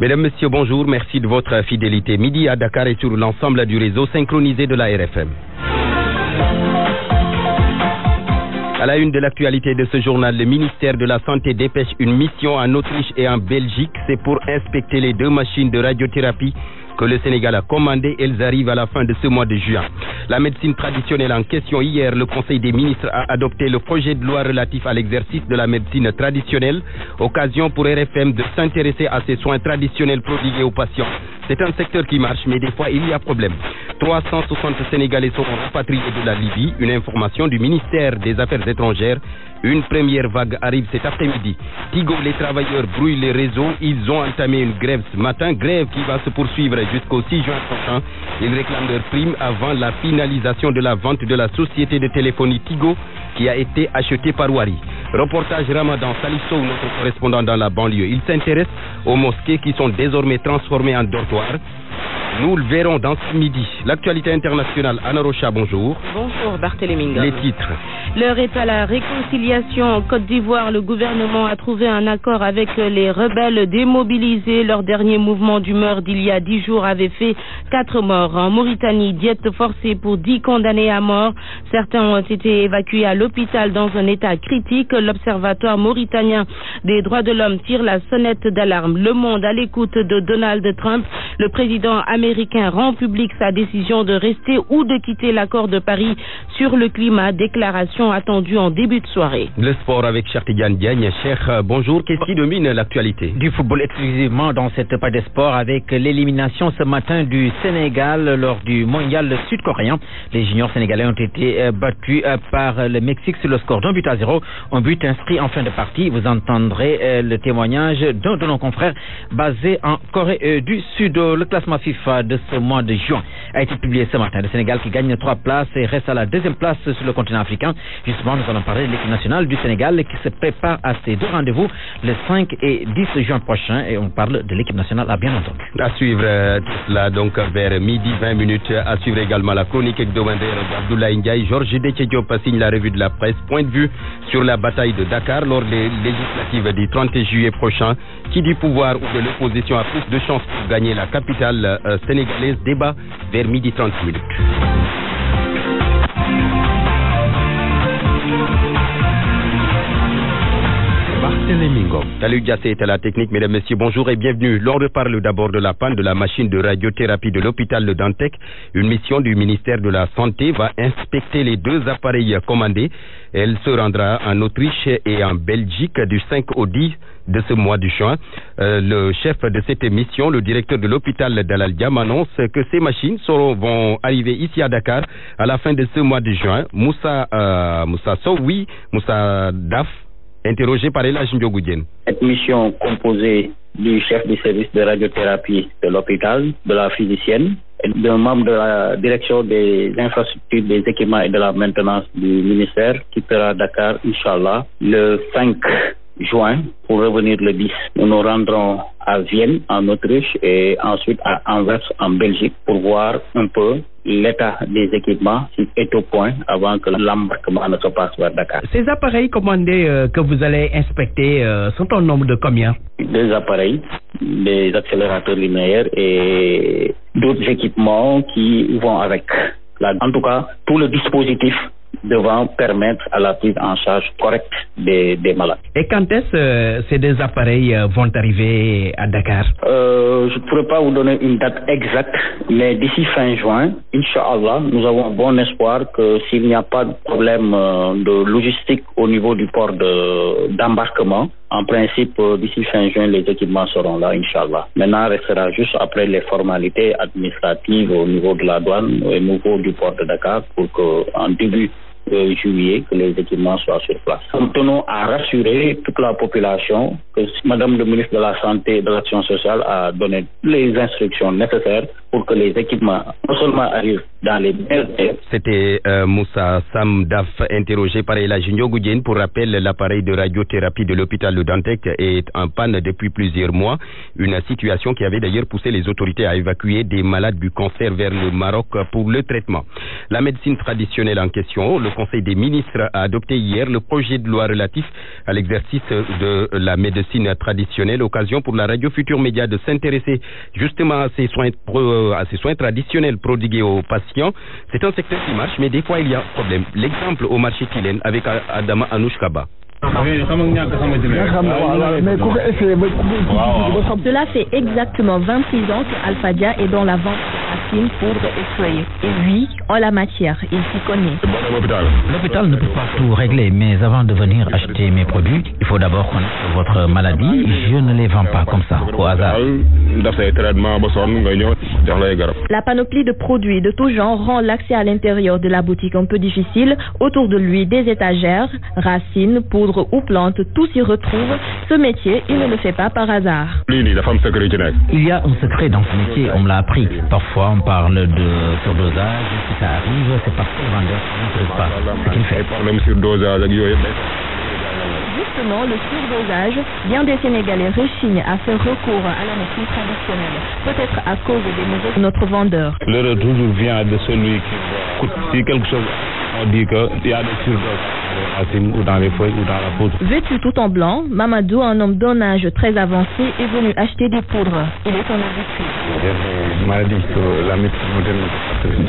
Mesdames, Messieurs, bonjour. Merci de votre fidélité. Midi à Dakar et sur l'ensemble du réseau synchronisé de la RFM. À la une de l'actualité de ce journal, le ministère de la Santé dépêche une mission en Autriche et en Belgique. C'est pour inspecter les 2 machines de radiothérapie que le Sénégal a commandées. Elles arrivent à la fin de ce mois de juin. La médecine traditionnelle en question. Hier, le Conseil des ministres a adopté le projet de loi relatif à l'exercice de la médecine traditionnelle. Occasion pour RFM de s'intéresser à ces soins traditionnels prodigués aux patients. C'est un secteur qui marche, mais des fois il y a problème. 360 Sénégalais seront rapatriés de la Libye. Une information du ministère des Affaires étrangères. Une première vague arrive cet après-midi. Tigo, les travailleurs brouillent les réseaux. Ils ont entamé une grève ce matin. Grève qui va se poursuivre jusqu'au 6 juin prochain. Ils réclament leur prime avant la finalisation de la vente de la société de téléphonie Tigo qui a été achetée par Wari. Reportage Ramadan Salisso, notre correspondant dans la banlieue. Il s'intéresse aux mosquées qui sont désormais transformées en dortoirs. Nous le verrons dans ce midi. L'actualité internationale, Anna Rocha, bonjour. Bonjour Barthélémy Ngom. Les titres. L'heure est à la réconciliation en Côte d'Ivoire. Le gouvernement a trouvé un accord avec les rebelles démobilisés. Leur dernier mouvement d'humeur d'il y a 10 jours avait fait 4 morts. En Mauritanie, diète forcée pour 10 condamnés à mort. Certains ont été évacués à l'hôpital dans un état critique. L'Observatoire mauritanien des droits de l'homme tire la sonnette d'alarme. Le Monde à l'écoute de Donald Trump. Le président américain rend public sa décision de rester ou de quitter l'accord de Paris sur le climat. Déclaration attendue en début de soirée. Le sport avec Cheikh Tidiane Diagne. Cheikh, bonjour. Qu'est-ce qui domine l'actualité? Du football exclusivement dans cette page des sports avec l'élimination ce matin du Sénégal lors du mondial sud-coréen. Les juniors sénégalais ont été battus par le Mexique sur le score d'1-0. Un but inscrit en fin de partie. Vous entendrez le témoignage d'un de nos confrères basé en Corée du Sud. Le classement FIFA de ce mois de juin a été publié ce matin. Le Sénégal qui gagne 3 places et reste à la 2e place sur le continent africain. Justement, nous allons parler de l'équipe nationale du Sénégal qui se prépare à ses 2 rendez-vous le 5 et 10 juin prochain et on parle de l'équipe nationale à bien entendu. À suivre là donc vers midi 20 minutes. À suivre également la chronique hebdomadaire d'Abdoulaye Ndiaye. Georges Déthié Diop signe la revue de la presse. Point de vue sur la bataille de Dakar lors des législatives du 30 juillet prochain. Qui du pouvoir ou de l'opposition a plus de chances pour gagner la capitale sénégalaise? Débat vers midi 30 minutes. Salut Diassé est à la technique, mesdames, messieurs, bonjour et bienvenue. L'on reparle d'abord de la panne de la machine de radiothérapie de l'hôpital de Dantec. Une mission du ministère de la Santé va inspecter les 2 appareils commandés. Elle se rendra en Autriche et en Belgique du 5 au 10 de ce mois de juin. Le chef de cette mission, le directeur de l'hôpital d'Al Diam, annonce que ces machines vont arriver ici à Dakar à la fin de ce mois de juin. Moussa Daf, interrogé par Elhadji Ndiogou Diène. Cette mission composée du chef du service de radiothérapie de l'hôpital, de la physicienne, et d'un membre de la direction des infrastructures, des équipements et de la maintenance du ministère quittera Dakar, Inch'Allah, le 5 juin pour revenir le 10. Nous nous rendrons à Vienne, en Autriche, et ensuite à Anvers, en Belgique, pour voir un peu l'état des équipements s'il est au point avant que l'embarquement ne se passe vers Dakar. Ces appareils commandés que vous allez inspecter sont au nombre de combien? 2 appareils, des accélérateurs linéaires et d'autres équipements qui vont avec. En tout cas, tout le dispositif devant permettre à la prise en charge correcte des malades. Et quand est-ce ces 2 appareils vont arriver à Dakar? Je ne pourrais pas vous donner une date exacte, mais d'ici fin juin, Inch'Allah, nous avons bon espoir que s'il n'y a pas de problème de logistique au niveau du port d'embarquement, en principe, d'ici fin juin, les équipements seront là, Inch'Allah. Maintenant, restera juste après les formalités administratives au niveau de la douane, au niveau du port de Dakar, pour qu'en début juillet, que les équipements soient sur place. Nous tenons à rassurer toute la population que Madame le ministre de la Santé et de l'Action sociale a donné les instructions nécessaires pour que les équipements non seulement arrivent dans les meilleurs délais. C'était Moussa Samdaf, interrogé par Elhadji Ndiogou Diène. Pour rappel, l'appareil de radiothérapie de l'hôpital de Dantec est en panne depuis plusieurs mois. Une situation qui avait d'ailleurs poussé les autorités à évacuer des malades du cancer vers le Maroc pour le traitement. La médecine traditionnelle en question, le Conseil des ministres a adopté hier le projet de loi relatif à l'exercice de la médecine traditionnelle, occasion pour la radio Futur Média de s'intéresser justement à ces soins traditionnels prodigués aux patients. C'est un secteur qui marche, mais des fois il y a problème. L'exemple au marché Tilène avec Adama Anouchkaba. Cela fait exactement 26 ans que Alphadia est dans la vente de racines, poudre et feuilles. Et lui, en la matière, il s'y connaît. L'hôpital ne peut pas tout régler, mais avant de venir acheter mes produits, il faut d'abord connaître votre maladie. Je ne les vends pas comme ça, au hasard. La panoplie de produits de tout genre rend l'accès à l'intérieur de la boutique un peu difficile. Autour de lui, des étagères, racines, poudre ou plantes, tout s'y retrouve. Ce métier, il ne le fait pas par hasard. Il y a un secret dans ce métier, on me l'a appris. Parfois, on parle de surdosage. Si ça arrive, c'est parce que le vendeur n'intéresse pas ce qu'il fait. Justement, le surdosage, bien des Sénégalais rechignent à faire recours à la médecine traditionnelle. Peut-être à cause des mauvais de notre vendeur. Le retour vient de celui qui coûte. Si quelque chose, on dit qu'il y a des surdoses ou dans les feuilles ou dans la poudre. Vêtu tout en blanc, Mamadou, un homme d'un âge très avancé, est venu acheter des poudres. Il est en industrie. Maladie que la médecine moderne,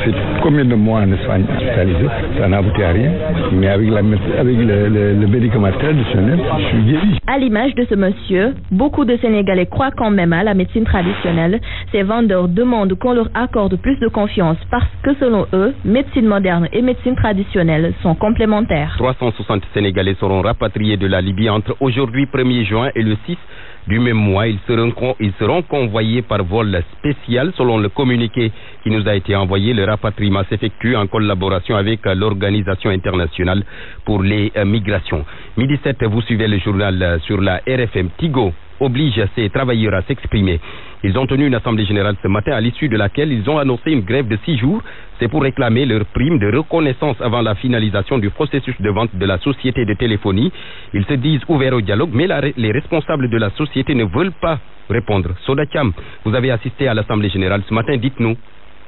c'est combien de mois en Espagne hospitalisé, ça n'a abouti à rien. Mais avec le médicament traditionnel, je suis guéri. À l'image de ce monsieur, beaucoup de Sénégalais croient quand même à la médecine traditionnelle. Ces vendeurs demandent qu'on leur accorde plus de confiance parce que selon eux, médecine moderne et médecine traditionnelle sont complémentaires. 360 Sénégalais seront rapatriés de la Libye entre aujourd'hui 1er juin et le 6 du même mois. Ils seront convoyés par vol spécial. Selon le communiqué qui nous a été envoyé, le rapatriement s'effectue en collaboration avec l'Organisation internationale pour les migrations. Midi 7, vous suivez le journal sur la RFM. Tigo oblige ses travailleurs à s'exprimer. Ils ont tenu une assemblée générale ce matin à l'issue de laquelle ils ont annoncé une grève de 6 jours. C'est pour réclamer leur prime de reconnaissance avant la finalisation du processus de vente de la société de téléphonie. Ils se disent ouverts au dialogue, mais les responsables de la société ne veulent pas répondre. Soda Cham, vous avez assisté à l'assemblée générale ce matin, dites-nous.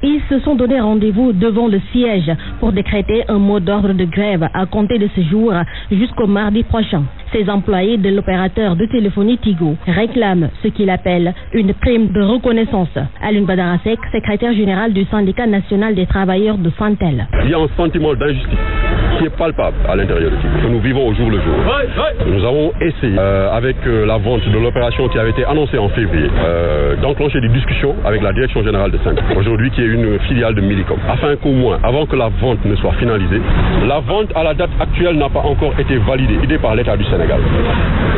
Ils se sont donné rendez-vous devant le siège pour décréter un mot d'ordre de grève à compter de ce jour jusqu'au mardi prochain. Ces employés de l'opérateur de téléphonie Tigo réclament ce qu'ils appellent une prime de reconnaissance. Alioune Badara Seck, secrétaire général du syndicat national des travailleurs de Santel. Il y a un sentiment d'injustice qui est palpable à l'intérieur de Tigo, que nous vivons au jour le jour. Nous avons essayé, avec la vente de l'opération qui avait été annoncée en février, d'enclencher des discussions avec la direction générale de Santel, aujourd'hui qui est une filiale de Millicom, afin qu'au moins, avant que la vente ne soit finalisée, la vente à la date actuelle n'a pas encore été validée par l'État du Sénégal.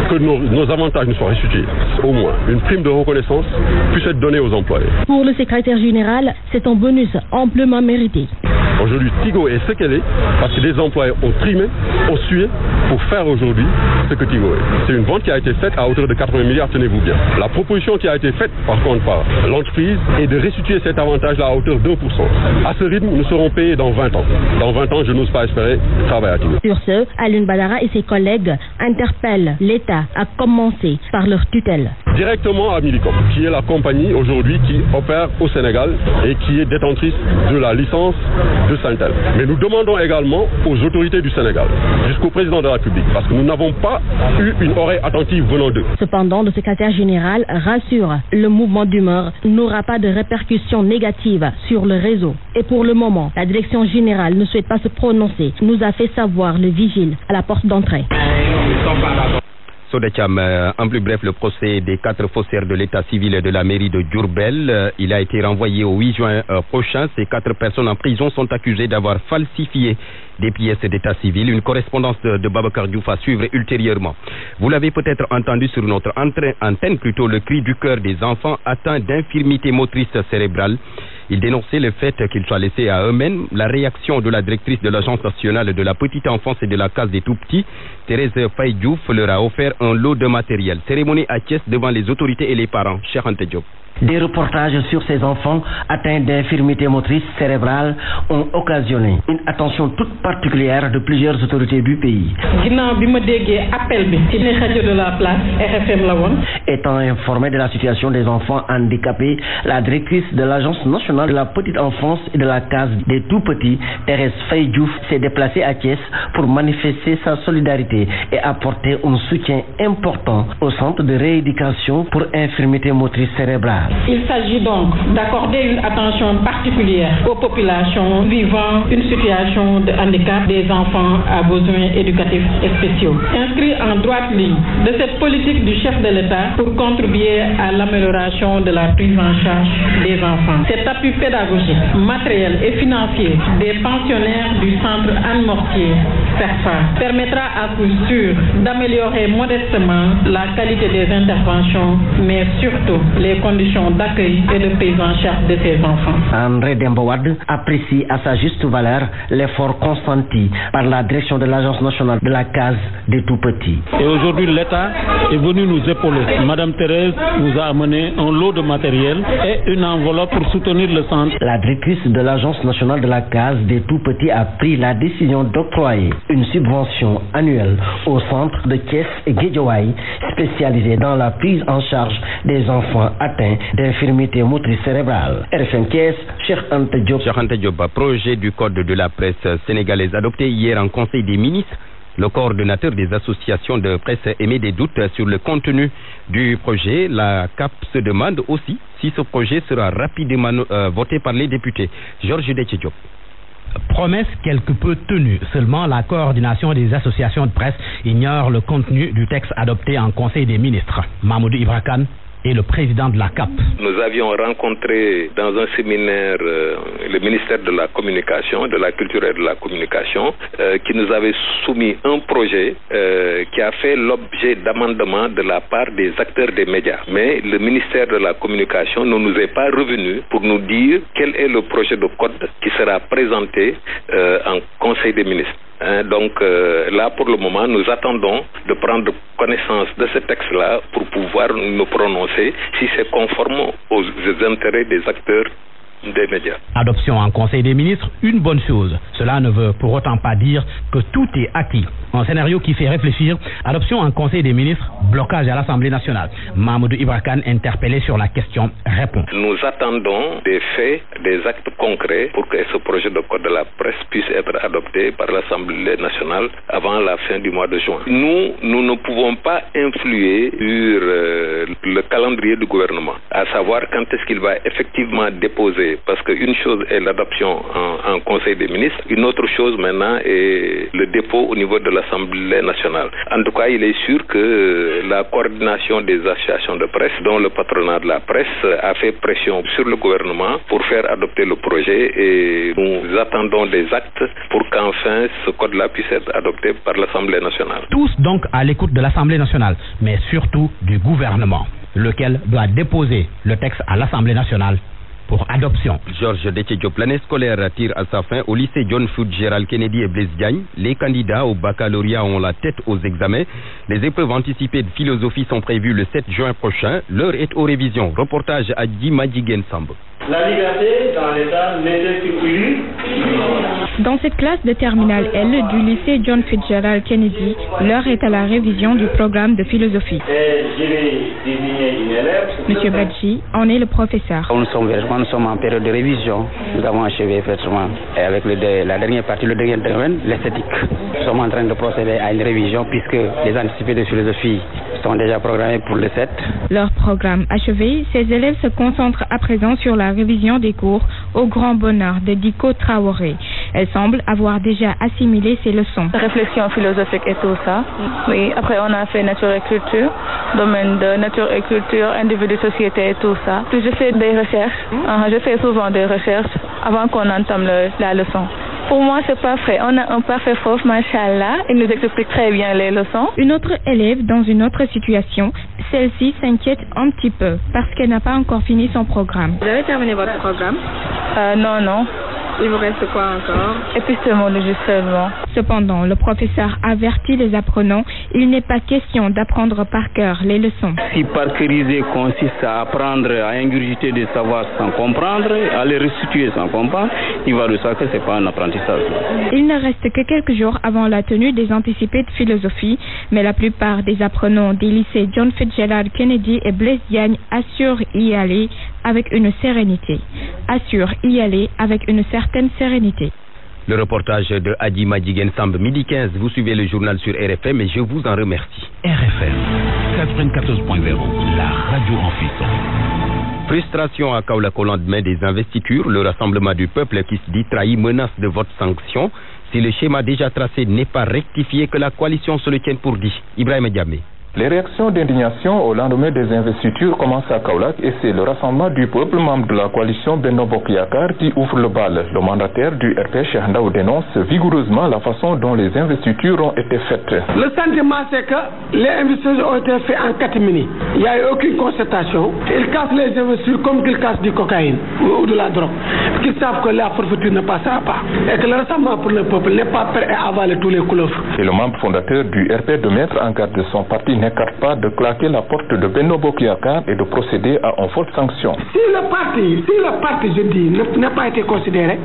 Que nos avantages nous soient restitués, au moins une prime de reconnaissance puisse être donnée aux employés. Pour le secrétaire général, c'est un bonus amplement mérité. Aujourd'hui, Tigo est ce qu'elle est parce que des employés ont trimé, ont sué pour faire aujourd'hui ce que Tigo est. C'est une vente qui a été faite à hauteur de 80 milliards, tenez-vous bien. La proposition qui a été faite, par contre, par l'entreprise est de restituer cet avantage-là à hauteur de 1%. À ce rythme, nous serons payés dans 20 ans. Dans 20 ans, je n'ose pas espérer travailler à Tigo. Sur ce, Alioune Badara et ses collègues interpellent l'État à commencer par leur tutelle. Directement à Millicom, qui est la compagnie aujourd'hui qui opère au Sénégal et qui est détentrice de la licence de Santel. Mais nous demandons également aux autorités du Sénégal, jusqu'au président de la République, parce que nous n'avons pas eu une oreille attentive venant d'eux. Cependant, le secrétaire général rassure, le mouvement d'humeur n'aura pas de répercussions négatives sur le réseau. Et pour le moment, la direction générale ne souhaite pas se prononcer, nous a fait savoir le vigile à la porte d'entrée. Sodecham, en plus bref, le procès des 4 faussaires de l'état civil et de la mairie de Diourbel, il a été renvoyé au 8 juin prochain. Ces 4 personnes en prison sont accusées d'avoir falsifié des pièces d'état civil. Une correspondance de Babacar Diouf à suivre ultérieurement. Vous l'avez peut-être entendu sur notre antenne, le cri du cœur des enfants atteints d'infirmité motrice cérébrale. Ils dénonçaient le fait qu'ils soient laissés à eux-mêmes. La réaction de la directrice de l'Agence nationale de la petite enfance et de la case des tout-petits, Thérèse Faye Diouf, leur a offert un lot de matériel. Cérémonie à Thiès devant les autorités et les parents. Cheikh Anta Diop. Des reportages sur ces enfants atteints d'infirmité motrice cérébrale ont occasionné une attention toute particulière de plusieurs autorités du pays. Étant informée de la situation des enfants handicapés, la directrice de l'Agence nationale de la petite enfance et de la case des tout-petits, Thérèse Faye Diouf, s'est déplacée à Thiès pour manifester sa solidarité et apporter un soutien important au centre de rééducation pour infirmité motrice cérébrale. Il s'agit donc d'accorder une attention particulière aux populations vivant une situation de handicap des enfants à besoins éducatifs et spéciaux. Inscrit en droite ligne de cette politique du chef de l'État pour contribuer à l'amélioration de la prise en charge des enfants. Cet appui pédagogique, matériel et financier des pensionnaires du centre Anne Mortier, CERFA, permettra à coup sûr d'améliorer modestement la qualité des interventions, mais surtout les conditions d'accueil et de prise en charge de ces enfants. André Dembowad apprécie à sa juste valeur l'effort consenti par la direction de l'Agence nationale de la case des tout-petits. Et aujourd'hui, l'État est venu nous épauler. Madame Thérèse nous a amené un lot de matériel et une enveloppe pour soutenir le centre. La directrice de l'Agence nationale de la case des tout-petits a pris la décision d'octroyer une subvention annuelle au centre de Thiès et Guédiawaye spécialisé dans la prise en charge des enfants atteints d'infirmité motrice cérébrale. RFM Thiès, Cheikh Anta Diop. Cheikh Anta Diop, projet du code de la presse sénégalaise adopté hier en Conseil des ministres. Le coordonnateur des associations de presse émet des doutes sur le contenu du projet. La CAP se demande aussi si ce projet sera rapidement voté par les députés. Georges Detche-Diop. Promesse quelque peu tenue. Seulement, la coordination des associations de presse ignore le contenu du texte adopté en Conseil des ministres. Mahmoudou Ibra Kane est le président de la CAP. Nous avions rencontré dans un séminaire le ministère de la Communication, de la Culture et de la Communication, qui nous avait soumis un projet qui a fait l'objet d'amendements de la part des acteurs des médias. Mais le ministère de la Communication ne nous est pas revenu pour nous dire quel est le projet de code qui sera présenté en Conseil des ministres. Donc là, pour le moment, nous attendons de prendre connaissance de ce texte-là pour pouvoir nous prononcer si c'est conforme aux intérêts des acteurs des médias. Adoption en Conseil des ministres, une bonne chose. Cela ne veut pour autant pas dire que tout est acquis. Un scénario qui fait réfléchir. Adoption en Conseil des ministres, blocage à l'Assemblée nationale. Mahmoudou Ibra Kane, interpellé sur la question, répond. Nous attendons des faits, des actes concrets pour que ce projet de code de la presse puisse être adopté par l'Assemblée nationale avant la fin du mois de juin. Nous ne pouvons pas influer sur le calendrier du gouvernement, à savoir quand est-ce qu'il va effectivement déposer, parce qu'une chose est l'adoption en Conseil des ministres, une autre chose maintenant est le dépôt au niveau de l'Assemblée nationale. En tout cas, il est sûr que la coordination des associations de presse, dont le patronat de la presse, a fait pression sur le gouvernement pour faire adopter le projet et nous attendons des actes pour qu'enfin ce code-là puisse être adopté par l'Assemblée nationale. Tous donc à l'écoute de l'Assemblée nationale, mais surtout du gouvernement, lequel doit déposer le texte à l'Assemblée nationale pour adoption. Georges Detche-Diop, l'année scolaire tire à sa fin au lycée John Fitzgerald Kennedy et Blaise Diagne. Les candidats au baccalauréat ont la tête aux examens. Les épreuves anticipées de philosophie sont prévues le 7 juin prochain. L'heure est aux révisions. Reportage à Djimadjigen Samb. La liberté dans l'État n'était plus. Dans cette classe de terminale L du lycée John Fitzgerald Kennedy, l'heure est à la révision du programme de philosophie. Monsieur Badji en est le professeur. Nous sommes en période de révision. Nous avons achevé effectivement avec la dernière partie, le dernier domaine, l'esthétique. Nous sommes en train de procéder à une révision puisque les anticipés de philosophie sont déjà programmés pour le 7. Leur programme achevé, ces élèves se concentrent à présent sur la révision des cours au grand bonheur de Diko Traoré. Elle semble avoir déjà assimilé ses leçons. Réflexion philosophique et tout ça. Oui, après on a fait nature et culture, domaine de nature et culture, individu, société et tout ça. Puis je fais des recherches. Je fais souvent des recherches avant qu'on entame la leçon. Pour moi, c'est parfait. On a un parfait prof, machallah. Il nous explique très bien les leçons. Une autre élève dans une autre situation, celle-ci s'inquiète un petit peu parce qu'elle n'a pas encore fini son programme. Vous avez terminé votre programme? Non. Il vous reste quoi encore? Épistémologie seulement. Cependant, le professeur avertit les apprenants, il n'est pas question d'apprendre par cœur les leçons. Si parcœuriser consiste à apprendre, à ingurgiter des savoirs sans comprendre, à les restituer sans comprendre, il va de ça que ce n'est pas un apprentissage. Il ne reste que quelques jours avant la tenue des anticipés de philosophie, mais la plupart des apprenants des lycées John Fitzgerald Kennedy et Blaise Diagne assurent y aller avec une sérénité. Le reportage de Adi Madjigen Samb, midi 15. Vous suivez le journal sur RFM et je vous en remercie. RFM 94.0, la radio en frisson. Frustration à Kaolack au lendemain des investitures. Le rassemblement du peuple qui se dit trahi menace de vote sanction. Si le schéma déjà tracé n'est pas rectifié, que la coalition se le tienne pour dit. Ibrahim Diamé. Les réactions d'indignation au lendemain des investitures commencent à Kaolack et c'est le rassemblement du peuple membre de la coalition Benno Bokk Yakaar qui ouvre le bal. Le mandataire du RP, Cheikh Ndaw, dénonce vigoureusement la façon dont les investitures ont été faites. Le sentiment c'est que les investitures ont été faites en catimini. Il n'y a eu aucune concertation. Ils cassent les investitures comme qu'ils cassent du cocaïne ou de la drogue. Parce qu'ils savent que la forfaiture ne passera pas. Et que le rassemblement pour le peuple n'est pas prêt à avaler tous les couleuvres. Et le membre fondateur du RP de mettre en garde de son parti n'écarte pas de claquer la porte de Benno Bokk Yakaar et de procéder à une forte sanction. Si le parti, je dis, n'a pas été considéré,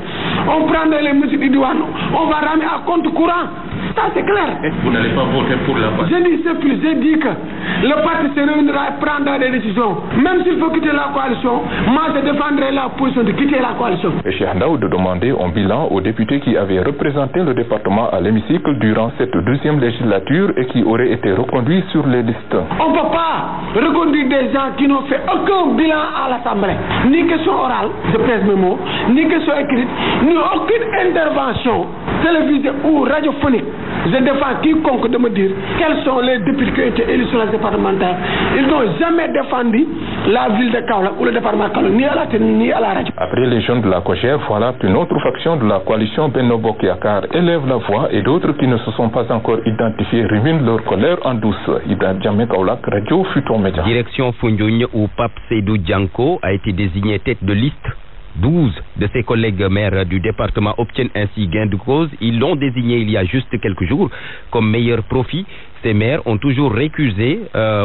on prendrait les mesures idoines, on va ramener à compte courant. Ça c'est clair. Vous n'allez pas voter pour la partie. J'ai dit que le parti se réunira et prendra des décisions. Même s'il faut quitter la coalition, moi je défendrai la position de quitter la coalition. Et Cheikh Ndaw de demander un bilan aux députés qui avaient représenté le département à l'hémicycle durant cette deuxième législature et qui auraient été reconduits sur les listes. On ne peut pas reconduire des gens qui n'ont fait aucun bilan à l'Assemblée. Ni question orale, je pèse mes mots, ni question écrite, ni aucune intervention télévisée ou radiophonique. Je défends quiconque de me dire quels sont les députés qui ont été élus sur la départementale. Ils n'ont jamais défendu la ville de Kaolack ou le département de Kaolack, ni à la télé, ni à la radio. Après les jeunes de la COJER, voilà qu'une autre faction de la coalition Benno Bokk Yakaar élève la voix et d'autres qui ne se sont pas encore identifiés ruminent leur colère en douce. Diamé Kaolack, Radio Futur Média. Direction Foundiougne où Pape Seydou Dianko a été désigné tête de liste. 12 de ses collègues maires du département obtiennent ainsi gain de cause. Ils l'ont désigné il y a juste quelques jours comme meilleur profit. Ces maires ont toujours récusé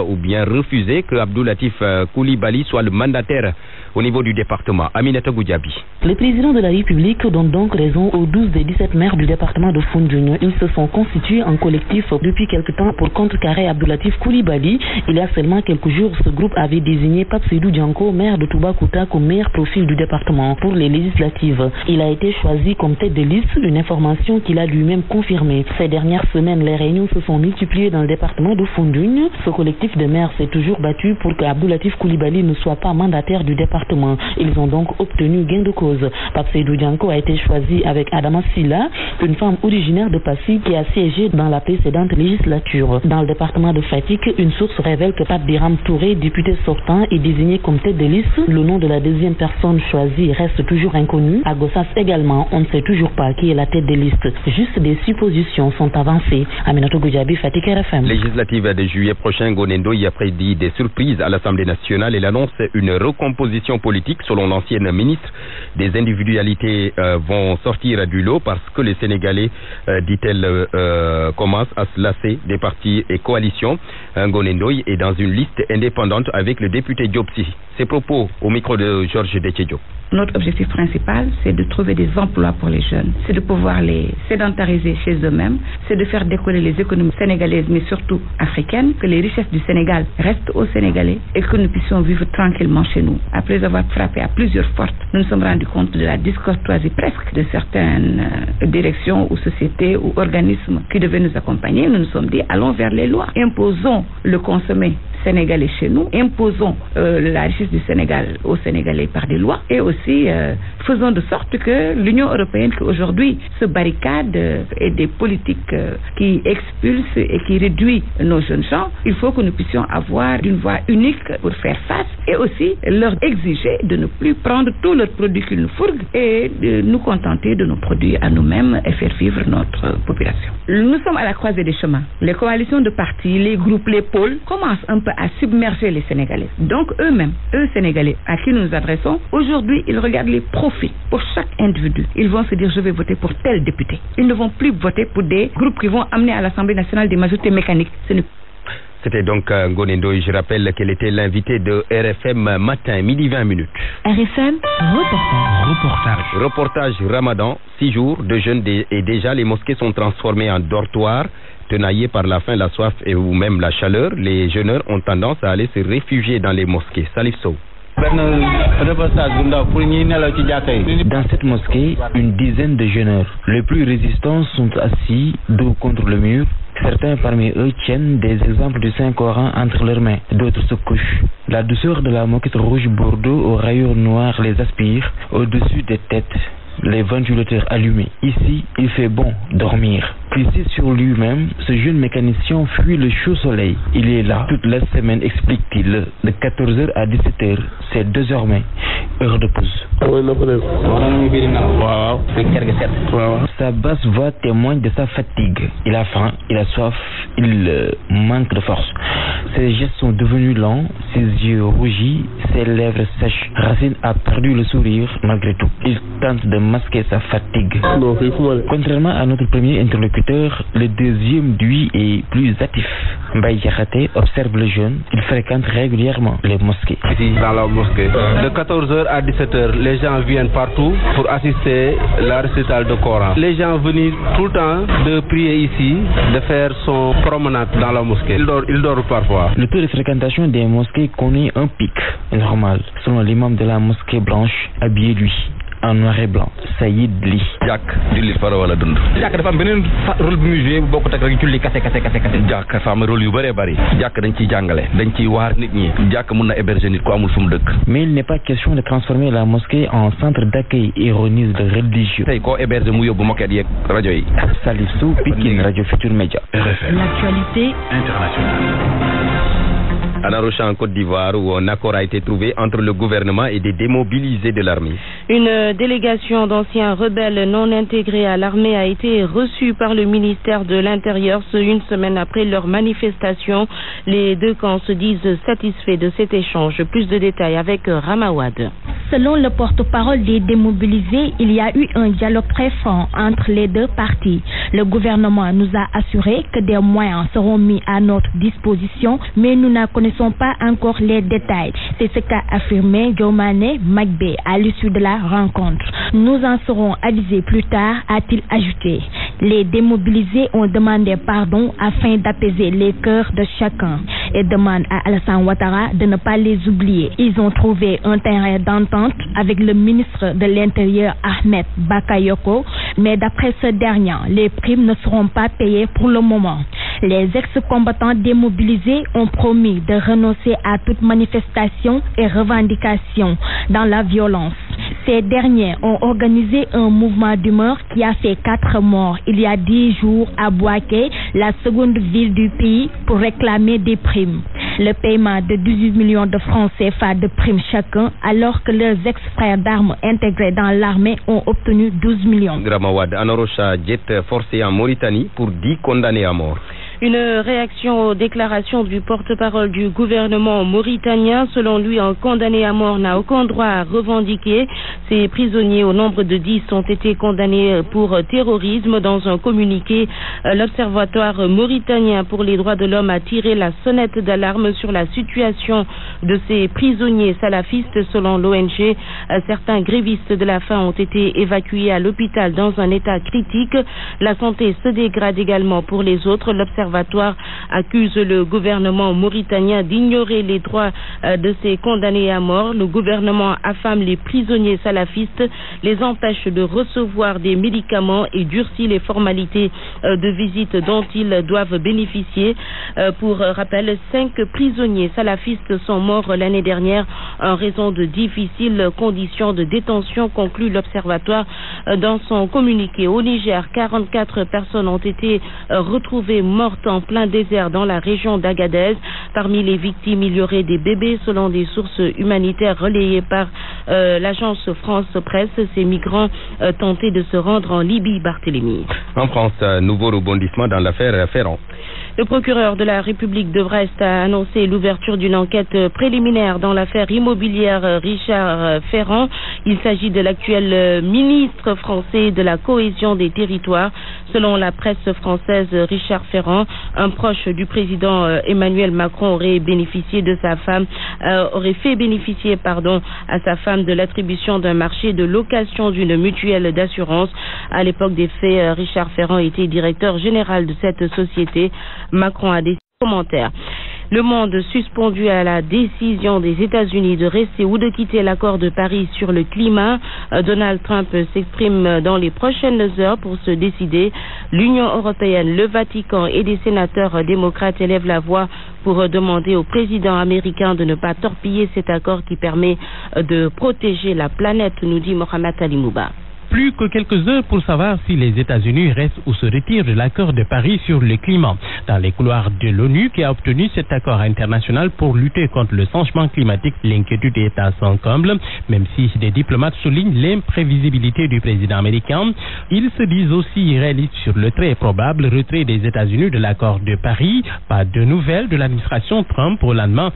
ou bien refusé que Abdoulatif Coulibaly soit le mandataire au niveau du département. Aminata Goudiaby. Le président de la République donne donc raison aux 12 des 17 maires du département de Foundiougne. Ils se sont constitués en collectif depuis quelque temps pour contrecarrer Abdoulatif Coulibaly. Il y a seulement quelques jours, ce groupe avait désigné Pape Seydou Dianko, maire de Toubacouta, comme meilleur profil du département pour les législatives. Il a été choisi comme tête de liste, une information qu'il a lui-même confirmée. Ces dernières semaines, les réunions se sont multipliées dans le département de Foundiougne. Ce collectif de maires s'est toujours battu pour que Abdoulatif Coulibaly ne soit pas mandataire du département. Ils ont donc obtenu gain de cause. Pape Seydou Dianko a été choisi avec Adama Silla, une femme originaire de Passy qui a siégé dans la précédente législature. Dans le département de Fatick, une source révèle que Pape Biram Touré, député sortant, est désigné comme tête de liste. Le nom de la deuxième personne choisie reste toujours inconnu. À Gossas également, on ne sait toujours pas qui est la tête de liste. Juste des suppositions sont avancées. Aminatou Goudiaby, Fatick, RFM. Législative de juillet prochain, Gonendo y a prédit des surprises à l'Assemblée nationale. Elle annonce une recomposition politique. Selon l'ancienne ministre, des individualités vont sortir du lot parce que les Sénégalais, dit-elle, commencent à se lasser des partis et coalitions. Gonendoy est dans une liste indépendante avec le député Diopsi. Ses propos au micro de Georges Déthié-Diop. Notre objectif principal, c'est de trouver des emplois pour les jeunes. C'est de pouvoir les sédentariser chez eux-mêmes. C'est de faire décoller les économies sénégalaises, mais surtout africaines, que les richesses du Sénégal restent aux Sénégalais et que nous puissions vivre tranquillement chez nous. Après avoir frappé à plusieurs portes, nous nous sommes rendus compte de la discourtoisie presque de certaines directions ou sociétés ou organismes qui devaient nous accompagner. Nous nous sommes dit, allons vers les lois. Imposons le consommer sénégalais chez nous. Imposons la richesse du Sénégal aux Sénégalais par des lois et aussi faisons de sorte que l'Union européenne qui aujourd'hui se barricade et des politiques qui expulsent et qui réduisent nos jeunes gens, il faut que nous puissions avoir une voie unique pour faire face et aussi leur exiger exiger de ne plus prendre tous leurs produits qu'ils nous fourguent et de nous contenter de nos produits à nous-mêmes et faire vivre notre population. Nous sommes à la croisée des chemins. Les coalitions de partis, les groupes, les pôles commencent un peu à submerger les Sénégalais. Donc eux-mêmes, eux Sénégalais à qui nous nous adressons, aujourd'hui ils regardent les profits pour chaque individu. Ils vont se dire je vais voter pour tel député. Ils ne vont plus voter pour des groupes qui vont amener à l'Assemblée nationale des majorités mécaniques. C'était donc Ngoné Ndoye. Je rappelle qu'elle était l'invitée de RFM Matin, midi 20 minutes. RFM Reportage Ramadan, 6 jours de jeûne et déjà les mosquées sont transformées en dortoirs. Tenaillés par la faim, la soif et ou même la chaleur, les jeûneurs ont tendance à aller se réfugier dans les mosquées. Salif Sow. Dans cette mosquée, une dizaine de jeûneurs. Les plus résistants sont assis, dos contre le mur. Certains parmi eux tiennent des exemples du Saint-Coran entre leurs mains, d'autres se couchent. La douceur de la moquette rouge bordeaux aux rayures noires les aspire au-dessus des têtes. Les ventilateurs allumés. Ici, il fait bon dormir. Plissé sur lui-même, ce jeune mécanicien fuit le chaud soleil. Il est là toute la semaine, explique-t-il. De 14h à 17h, c'est désormais heure de pause. Sa basse voix témoigne de sa fatigue. Il a faim, il a soif, il manque de force. Ses gestes sont devenus lents, ses yeux rougis, ses lèvres sèches. Racine a perdu le sourire malgré tout. Il tente de masquer sa fatigue. Contrairement à notre premier interlocuteur, le deuxième lui est plus actif. Mbaye Diakhaté observe le jeune. Il fréquente régulièrement les mosquées. Ici, dans la mosquée, de 14h à 17h, les gens viennent partout pour assister à la récital de Coran. Les gens viennent tout le temps de prier ici, de faire son promenade dans la mosquée. Ils dorment parfois. Le taux de fréquentation des mosquées connaît un pic normal, selon l'imam de la mosquée blanche, habillé lui en noir et blanc, Saïd Li. Jàkk jullit fara wala dund. Jàkk dafa am beneen rôle bu muy joué bu bokkut ak rek julli kase. Jàkk dafa am rôle yu bëree bëri. Jàkk dañ ciy jàngale, dañ ciy waar nit ñi. Jàkk mun na héberger nit ku amul fu mu dëkk. Mais il n'est pas question de transformer la mosquée en centre d'accueil, ironise le religieux. Tey koo héberger mu yóbbu moquette yeeg rajo yi. Salif Sow, Pikine, Radio Futur Média. L'actualité internationale. À Narocha, en Côte d'Ivoire, où un accord a été trouvé entre le gouvernement et des démobilisés de l'armée. Une délégation d'anciens rebelles non intégrés à l'armée a été reçue par le ministère de l'Intérieur une semaine après leur manifestation. Les deux camps se disent satisfaits de cet échange. Plus de détails avec Ramawad. Selon le porte-parole des démobilisés, il y a eu un dialogue très franc entre les deux parties. Le gouvernement nous a assuré que des moyens seront mis à notre disposition, mais nous ne connaissons pas encore les détails. C'est ce qu'a affirmé Djomane Magbe à l'issue de la rencontre. Nous en serons avisés plus tard, a-t-il ajouté. Les démobilisés ont demandé pardon afin d'apaiser les cœurs de chacun et demandent à Alassane Ouattara de ne pas les oublier. Ils ont trouvé un terrain d'entente avec le ministre de l'Intérieur Ahmed Bakayoko, mais d'après ce dernier, les primes ne seront pas payées pour le moment. Les ex-combattants démobilisés ont promis de renoncer à toute manifestation et revendication dans la violence. Ces derniers ont organisé un mouvement d'humeur qui a fait 4 morts il y a 10 jours à Bouaké, la seconde ville du pays, pour réclamer des primes. Le paiement de 18 millions de francs CFA de primes chacun, alors que leurs ex-frères d'armes intégrés dans l'armée ont obtenu 12 millions. Gramawad, Anorocha, jet forcé en Mauritanie pour 10 condamnés à mort. Une réaction aux déclarations du porte-parole du gouvernement mauritanien. Selon lui, un condamné à mort n'a aucun droit à revendiquer. Ces prisonniers, au nombre de 10, ont été condamnés pour terrorisme. Dans un communiqué, l'Observatoire mauritanien pour les droits de l'homme a tiré la sonnette d'alarme sur la situation de ces prisonniers salafistes. Selon l'ONG, certains grévistes de la faim ont été évacués à l'hôpital dans un état critique. La santé se dégrade également pour les autres. L'Observatoire accuse le gouvernement mauritanien d'ignorer les droits de ces condamnés à mort. Le gouvernement affame les prisonniers salafistes, les empêche de recevoir des médicaments et durcit les formalités de visite dont ils doivent bénéficier. Pour rappel, 5 prisonniers salafistes sont morts l'année dernière en raison de difficiles conditions de détention, conclut l'Observatoire. Dans son communiqué au Niger, 44 personnes ont été retrouvées mortes en plein désert dans la région d'Agadez. Parmi les victimes, il y aurait des bébés selon des sources humanitaires relayées par l'agence France Presse. Ces migrants tentaient de se rendre en Libye, Barthélémy. En France, nouveau rebondissement dans l'affaire Ferrand. Le procureur de la République de Brest a annoncé l'ouverture d'une enquête préliminaire dans l'affaire immobilière Richard Ferrand. Il s'agit de l'actuel ministre français de la cohésion des territoires. Selon la presse française, Richard Ferrand, un proche du président Emmanuel Macron, aurait fait bénéficier à sa femme de l'attribution d'un marché de location d'une mutuelle d'assurance. À l'époque des faits, Richard Ferrand était directeur général de cette société. Macron a des commentaires. Le monde suspendu à la décision des États-Unis de rester ou de quitter l'accord de Paris sur le climat. Donald Trump s'exprime dans les prochaines heures pour se décider. L'Union européenne, le Vatican et des sénateurs démocrates élèvent la voix pour demander au président américain de ne pas torpiller cet accord qui permet de protéger la planète, nous dit Mohamed Ali Mouba. Plus que quelques heures pour savoir si les États-Unis restent ou se retirent de l'accord de Paris sur le climat. Dans les couloirs de l'ONU qui a obtenu cet accord international pour lutter contre le changement climatique, l'inquiétude est à son comble. Même si des diplomates soulignent l'imprévisibilité du président américain, ils se disent aussi réalistes sur le très probable retrait des États-Unis de l'accord de Paris. Pas de nouvelles de l'administration Trump au lendemain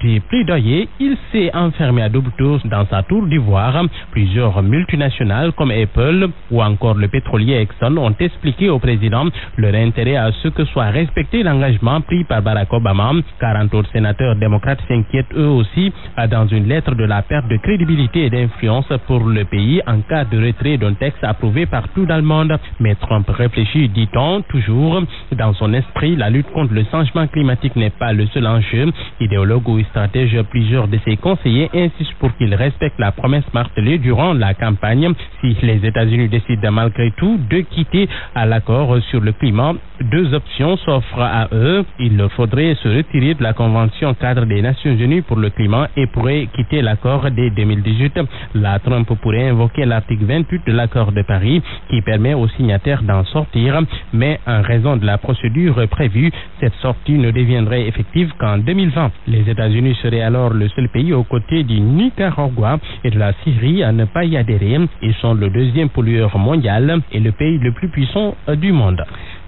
des plaidoyers. Il s'est enfermé à double tour dans sa tour d'ivoire. Plusieurs multinationales comme Apple ou encore le pétrolier Exxon ont expliqué au président leur intérêt à ce que soit respecté l'engagement pris par Barack Obama. 40 autres sénateurs démocrates s'inquiètent eux aussi dans une lettre de la perte de crédibilité et d'influence pour le pays en cas de retrait d'un texte approuvé partout dans le monde. Mais Trump réfléchit, dit-on, toujours. Dans son esprit, la lutte contre le changement climatique n'est pas le seul enjeu. Idéologue ou stratège, plusieurs de ses conseillers insistent pour qu'il respecte la promesse martelée durant la campagne. Si les États-Unis décident malgré tout de quitter l'accord sur le climat, deux options s'offrent à eux. Il faudrait se retirer de la Convention cadre des Nations Unies pour le climat et pourrait quitter l'accord dès 2018. La Trump pourrait invoquer l'article 28 de l'accord de Paris qui permet aux signataires d'en sortir, mais en raison de la procédure prévue, cette sortie ne deviendrait effective qu'en 2020. Les États-Unis seraient alors le seul pays aux côtés du Nicaragua et de la Syrie à ne pas y adhérer. Ils sont le deuxième pollueur mondial et le pays le plus puissant du monde.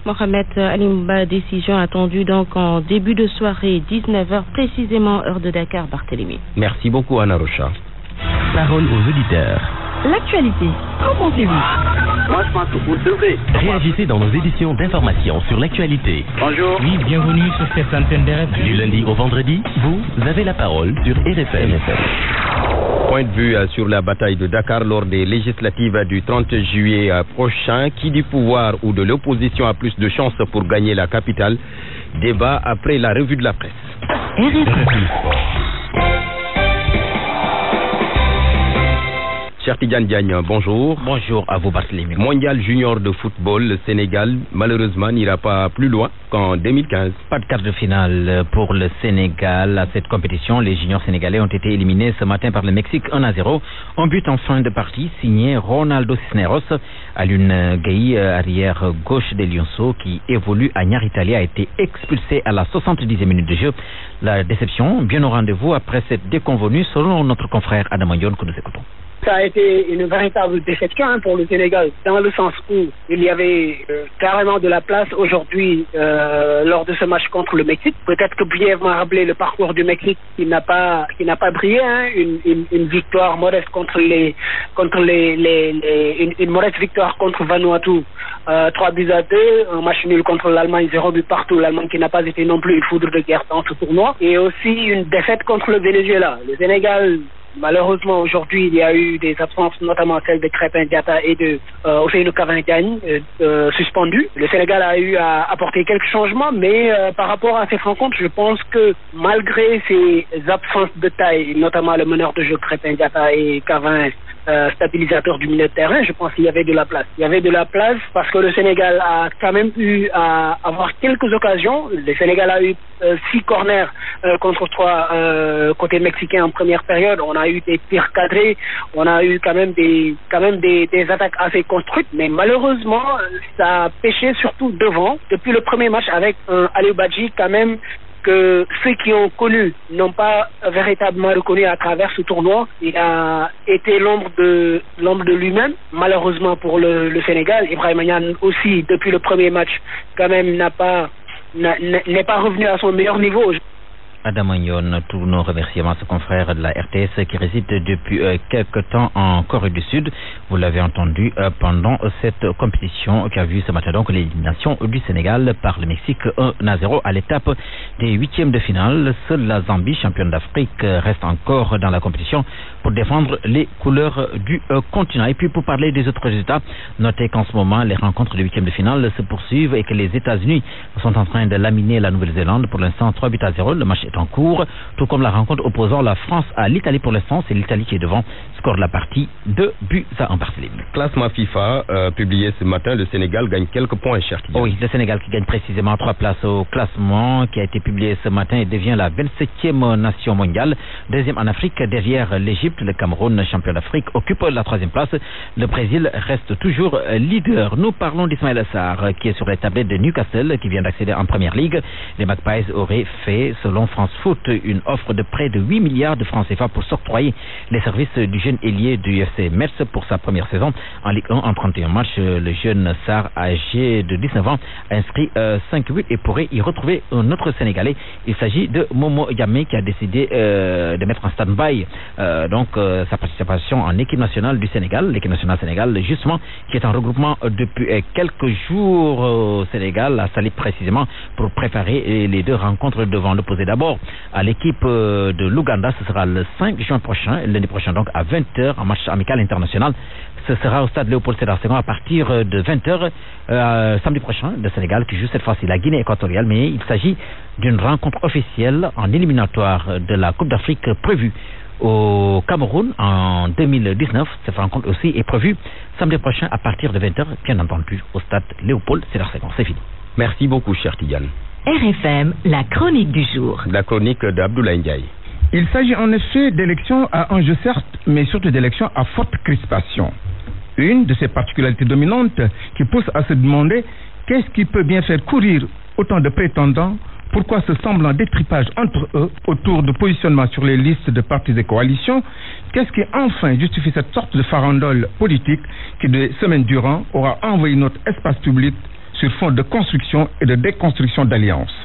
Mohamed Ali Mouba, décision attendue donc en début de soirée, 19h précisément, heure de Dakar, Barthélémy. Merci beaucoup Anna Rocha. Parole aux auditeurs. L'actualité, qu'en pensez-vous? Moi, je pense que vous devez. Réagissez dans nos éditions d'information sur l'actualité. Bonjour. Oui, bienvenue sur cette antenne d'RFM. Du lundi au vendredi, vous avez la parole sur RFM. Point de vue sur la bataille de Dakar lors des législatives du 30 juillet prochain. Qui du pouvoir ou de l'opposition a plus de chances pour gagner la capitale? Débat après la revue de la presse. Cher Tidjane Diagne, bonjour. Bonjour à vous Barthélémy. Mondial junior de football, le Sénégal malheureusement n'ira pas plus loin qu'en 2015. Pas de quart de finale pour le Sénégal. À cette compétition, les juniors sénégalais ont été éliminés ce matin par le Mexique 1-0. Un but en fin de partie signé Ronaldo Cisneros. Alioune Gueye, arrière gauche des Lionceaux qui évolue à Niary-Tally, a été expulsé à la 70e minute de jeu. La déception, bien au rendez-vous après cette déconvenue selon notre confrère Adam Ndione que nous écoutons. Ça a été une véritable déception pour le Sénégal, dans le sens où il y avait carrément de la place aujourd'hui lors de ce match contre le Mexique. Peut-être que brièvement rappeler le parcours du Mexique qui n'a pas brillé, une victoire modeste une modeste victoire contre Vanuatu, 3-2, un match nul contre l'Allemagne, 0 but partout, l'Allemagne qui n'a pas été non plus une foudre de guerre dans ce tournoi, et aussi une défaite contre le Venezuela. Le Sénégal, malheureusement, aujourd'hui, il y a eu des absences, notamment celle de Krépin Diatta et de Ousseynou Cavani Diagne, suspendues. Le Sénégal a eu à apporter quelques changements, mais par rapport à cette rencontre, je pense que malgré ces absences de taille, notamment le meneur de jeu Krépin Diatta et Cavani stabilisateur du milieu de terrain, je pense qu'il y avait de la place. Il y avait de la place parce que le Sénégal a quand même eu à avoir quelques occasions. Le Sénégal a eu 6 corners contre 3 côté mexicain en première période. On a eu des tirs cadrés, on a eu quand même des attaques assez construites, mais malheureusement ça a pêché surtout devant depuis le premier match avec Aliou Badji quand même, que ceux qui ont connu n'ont pas véritablement reconnu à travers ce tournoi. Il a été l'ombre de lui-même, malheureusement pour le Sénégal. Ibrahima Niane aussi, depuis le premier match, quand même n'est pas revenu à son meilleur niveau. Adam Agnon, tous nos remerciements à ce confrère de la RTS qui réside depuis quelque temps en Corée du Sud. Vous l'avez entendu pendant cette compétition qui a vu ce matin donc l'élimination du Sénégal par le Mexique 1-0 à l'étape des 8e de finale. Seule la Zambie, championne d'Afrique, reste encore dans la compétition pour défendre les couleurs du continent. Et puis pour parler des autres résultats, notez qu'en ce moment les rencontres de 8e de finale se poursuivent et que les États-Unis sont en train de laminer la Nouvelle-Zélande. Pour l'instant 3-0, le match est en cours, tout comme la rencontre opposant la France à l'Italie. Pour l'instant, c'est l'Italie qui est devant, score de la partie 2-1 par Céline. Classement FIFA publié ce matin, le Sénégal gagne quelques points, cher Tidiane. Oui, le Sénégal qui gagne précisément 3 places au classement, qui a été publié ce matin et devient la 27e nation mondiale, deuxième en Afrique derrière l'Égypte. Le Cameroun, champion d'Afrique, occupe la 3e place. Le Brésil reste toujours leader. Nous parlons d'Ismaël Assar qui est sur les tablettes de Newcastle, qui vient d'accéder en Première Ligue. Les Magpies auraient fait, selon France Foot, une offre de près de 8 milliards de francs CFA pour s'octroyer les services du jeune ailier du FC Metz pour sa première saison en Ligue 1 en 31 matchs. Le jeune Sarr, âgé de 19 ans, a inscrit 5 buts et pourrait y retrouver un autre Sénégalais. Il s'agit de Momo Yamé qui a décidé de mettre en stand-by sa participation en équipe nationale du Sénégal, l'équipe nationale Sénégal justement, qui est en regroupement depuis quelques jours au Sénégal, à Salé précisément, pour préparer les 2 rencontres devant l'opposé. D'abord à l'équipe de l'Ouganda, ce sera le 5 juin prochain, lundi prochain donc à 20h, en match amical international. Ce sera au stade Léopold Sédar Senghor à partir de 20h samedi prochain. Le Sénégal qui joue cette fois-ci la Guinée équatoriale, mais il s'agit d'une rencontre officielle en éliminatoire de la Coupe d'Afrique prévue au Cameroun en 2019. Cette rencontre aussi est prévue samedi prochain à partir de 20h, bien entendu, au stade Léopold Sédar Senghor. C'est fini. Merci beaucoup, cher Tidiane. RFM, la chronique du jour. La chronique d'Abdoulaye Ndiaye. Il s'agit en effet d'élections à enjeu certes, mais surtout d'élections à forte crispation. Une de ces particularités dominantes qui pousse à se demander qu'est-ce qui peut bien faire courir autant de prétendants, pourquoi ce semblant détripage entre eux autour de positionnement sur les listes de partis et coalitions, qu'est-ce qui enfin justifie cette sorte de farandole politique qui des semaines durant aura envahi notre espace public sur fond de construction et de déconstruction d'alliances.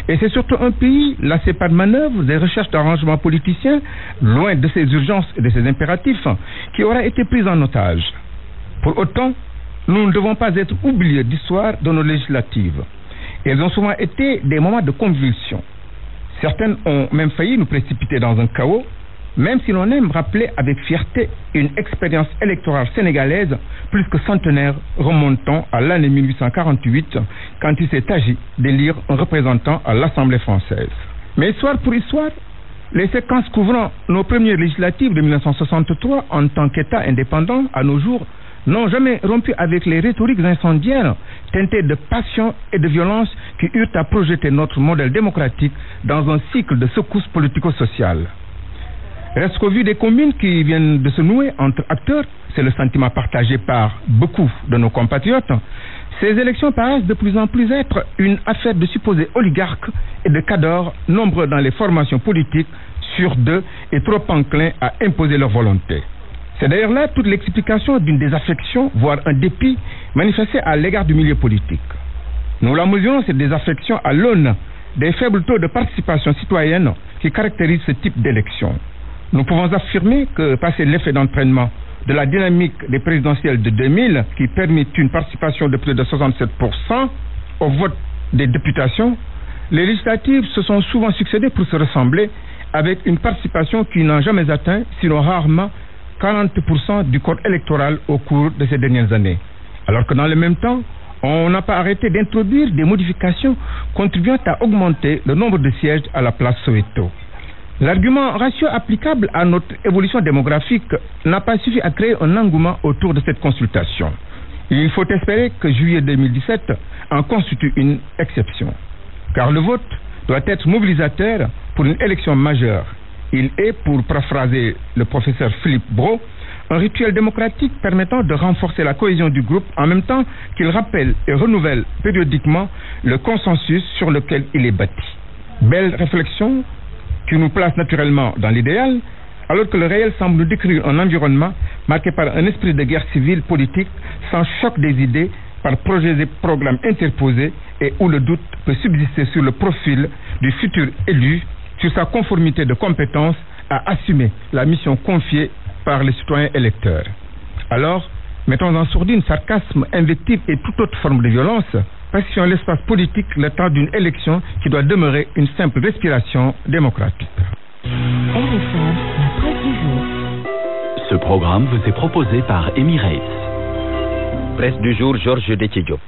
Et c'est surtout un pays lassé par de manœuvres et recherches d'arrangements politiciens, loin de ses urgences et de ses impératifs, qui aura été pris en otage. Pour autant, nous ne devons pas être oubliés d'histoire de nos législatives. Elles ont souvent été des moments de convulsion. Certaines ont même failli nous précipiter dans un chaos, même si l'on aime rappeler avec fierté une expérience électorale sénégalaise plus que centenaire remontant à l'année 1848 quand il s'est agi d'élire un représentant à l'Assemblée française. Mais histoire pour histoire, les séquences couvrant nos premières législatives de 1963 en tant qu'État indépendant à nos jours n'ont jamais rompu avec les rhétoriques incendiaires teintées de passion et de violence qui eurent à projeter notre modèle démocratique dans un cycle de secousses politico-sociales. Reste qu'au vu des combines qui viennent de se nouer entre acteurs, c'est le sentiment partagé par beaucoup de nos compatriotes, ces élections paraissent de plus en plus être une affaire de supposés oligarques et de cadors nombreux dans les formations politiques sur deux et trop enclins à imposer leur volonté. C'est d'ailleurs là toute l'explication d'une désaffection, voire un dépit manifesté à l'égard du milieu politique. Nous la mesurons, cette désaffection, à l'aune des faibles taux de participation citoyenne qui caractérisent ce type d'élection. Nous pouvons affirmer que, passé l'effet d'entraînement de la dynamique des présidentielles de 2000, qui permet une participation de plus de 67% au vote des députations, les législatives se sont souvent succédé pour se ressembler, avec une participation qui n'a jamais atteint, sinon rarement, 40% du corps électoral au cours de ces dernières années. Alors que dans le même temps, on n'a pas arrêté d'introduire des modifications contribuant à augmenter le nombre de sièges à la place Soweto. L'argument ratio applicable à notre évolution démographique n'a pas suffi à créer un engouement autour de cette consultation. Il faut espérer que juillet 2017 en constitue une exception, car le vote doit être mobilisateur pour une élection majeure. Il est, pour paraphraser le professeur Philippe Brault, un rituel démocratique permettant de renforcer la cohésion du groupe en même temps qu'il rappelle et renouvelle périodiquement le consensus sur lequel il est bâti. Belle réflexion qui nous place naturellement dans l'idéal, alors que le réel semble nous décrire un environnement marqué par un esprit de guerre civile politique sans choc des idées, par projets et programmes interposés et où le doute peut subsister sur le profil du futur élu, sur sa conformité de compétences à assumer la mission confiée par les citoyens électeurs. Alors, mettons en sourdine sarcasme, invective et toute autre forme de violence, pacifions l'espace politique le temps d'une élection qui doit demeurer une simple respiration démocratique. RFM, la presse du jour. Ce programme vous est proposé par Emirates. Presse du jour, Georges Déthié-Diop.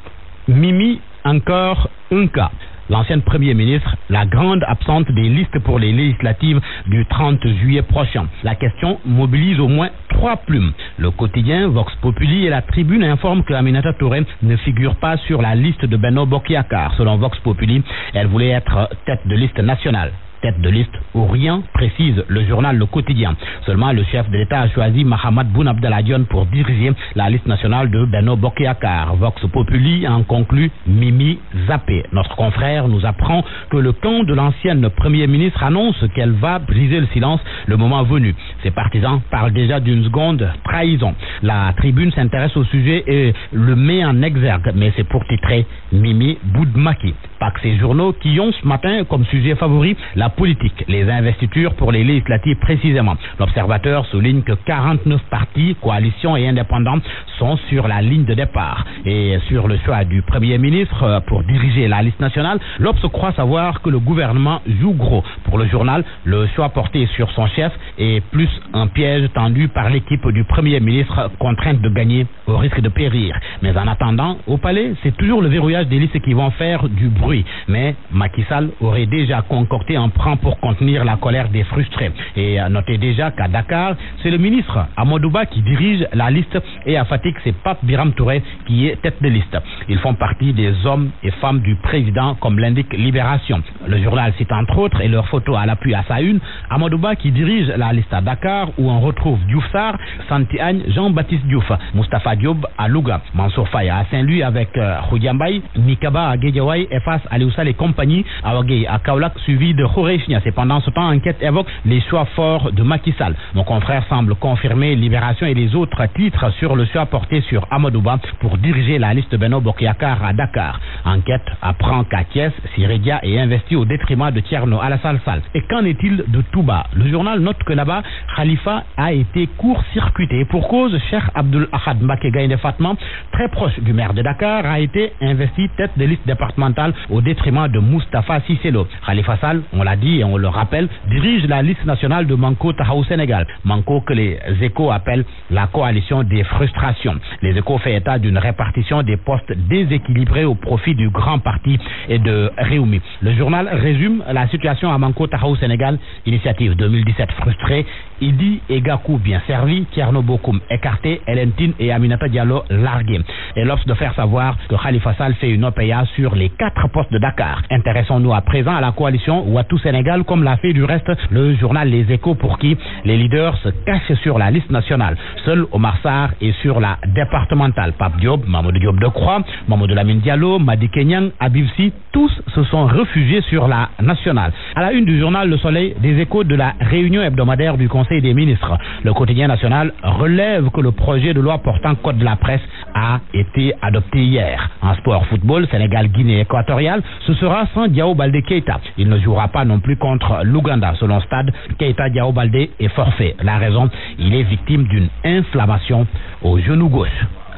Mimi, encore un cas. L'ancienne Premier ministre, la grande absente des listes pour les législatives du 30 juillet prochain. La question mobilise au moins 3 plumes. Le quotidien Vox Populi et la Tribune informent que Aminata Touré ne figure pas sur la liste de Benno Bokk Yakaar. Selon Vox Populi, elle voulait être tête de liste nationale. Tête de liste ou rien, précise le journal Le Quotidien. Seulement, le chef de l'État a choisi Mahammed Boun Abdallah Dionne pour diriger la liste nationale de Benno Bokk Yakaar. Vox Populi en conclut Mimi zappé. Notre confrère nous apprend que le camp de l'ancienne Premier ministre annonce qu'elle va briser le silence le moment venu. Ses partisans parlent déjà d'une seconde trahison. La Tribune s'intéresse au sujet et le met en exergue, mais c'est pour titrer Mimi Boudmaki. Pas que ces journaux qui ont ce matin comme sujet favori la politique, les investitures pour les législatives précisément. L'Observateur souligne que 49 partis, coalitions et indépendants sont sur la ligne de départ. Et sur le choix du Premier ministre pour diriger la liste nationale, l'Obs croit savoir que le gouvernement joue gros. Pour le journal, le choix porté sur son chef est plus un piège tendu par l'équipe du Premier ministre contrainte de gagner au risque de périr. Mais en attendant, au palais, c'est toujours le verrouillage des listes qui vont faire du bruit. Mais Macky Sall aurait déjà concocté un plan pour contenir la colère des frustrés. Et notez déjà qu'à Dakar, c'est le ministre Amadou Ba qui dirige la liste et à Fatick, c'est Pape Biram Touré qui est tête de liste. Ils font partie des hommes et femmes du président, comme l'indique Libération. Le journal cite entre autres, et leur photo à l'appui à sa une, Amadou Ba qui dirige la liste à Dakar, où on retrouve Diouf Sarr, Santi Agne, Jean-Baptiste Diouf, Moustapha Diop à Louga, Mansour Faye à Saint-Louis avec Khoudia Mbaye, Mikaba à Guédiawaye, Efas à Léoussal et compagnie, Awagé à Kaolack, suivi de Khoré Chnia. C'est pendant ce temps, enquête évoque les choix forts de Macky Sall. Mon confrère semble confirmer Libération et les autres titres sur le choix porté sur Amadou Ba pour diriger la liste Benno Bokk Yakaar à Dakar. Enquête apprend qu'à Thiès, Sirédia est investi au détriment de Thierno Alassane Sall. Et qu'en est-il de Touba? Le journal note que là-bas, Khalifa a été court-circuité. Pour cause, Cheikh Abdoul Ahad Mbacké Gaïndé Fatma, très proche du maire de Dakar, a été investi tête de liste départementale au détriment de Moustapha Cissé Lo. Khalifa Sall, on l'a dit et on le rappelle, dirige la liste nationale de Manko Tahaou Sénégal. Manko que les Échos appellent la coalition des frustrations. Les Échos fait état d'une répartition des postes déséquilibrés au profit du grand parti et de Réumi. Le journal résume la situation à Manko Tahaou Sénégal. Initiative 2017 frustrée, Idi et Gakou bien servi, Thierno Bokoum écarté, Elentine et Aminata Diallo largués. Et l'Obs de faire savoir que Khalifa Sall fait une OPA sur les 4 postes de Dakar. Intéressons-nous à présent à la coalition Ouattou Sénégal, comme l'a fait du reste le journal Les Échos, pour qui les leaders se cachent sur la liste nationale. Seul Omar Sarr est sur la départementale. Pape Diop, Mamadou Diop Decroix, Mamadou Lamine Diallo, Madi Kenyang, Habib Sy, tous se sont réfugiés sur la nationale. À la une du journal Le Soleil, des échos de la réunion hebdomadaire du Conseil des ministres. Le quotidien national relève que le projet de loi portant code de la presse a été adopté hier. En sport football, Sénégal-Guinée équatoriale, ce sera sans Diao Baldé Keita. Il ne jouera pas non plus contre l'Ouganda. Selon Stade, Keita Diao Baldé est forfait. La raison, il est victime d'une inflammation au genou gauche.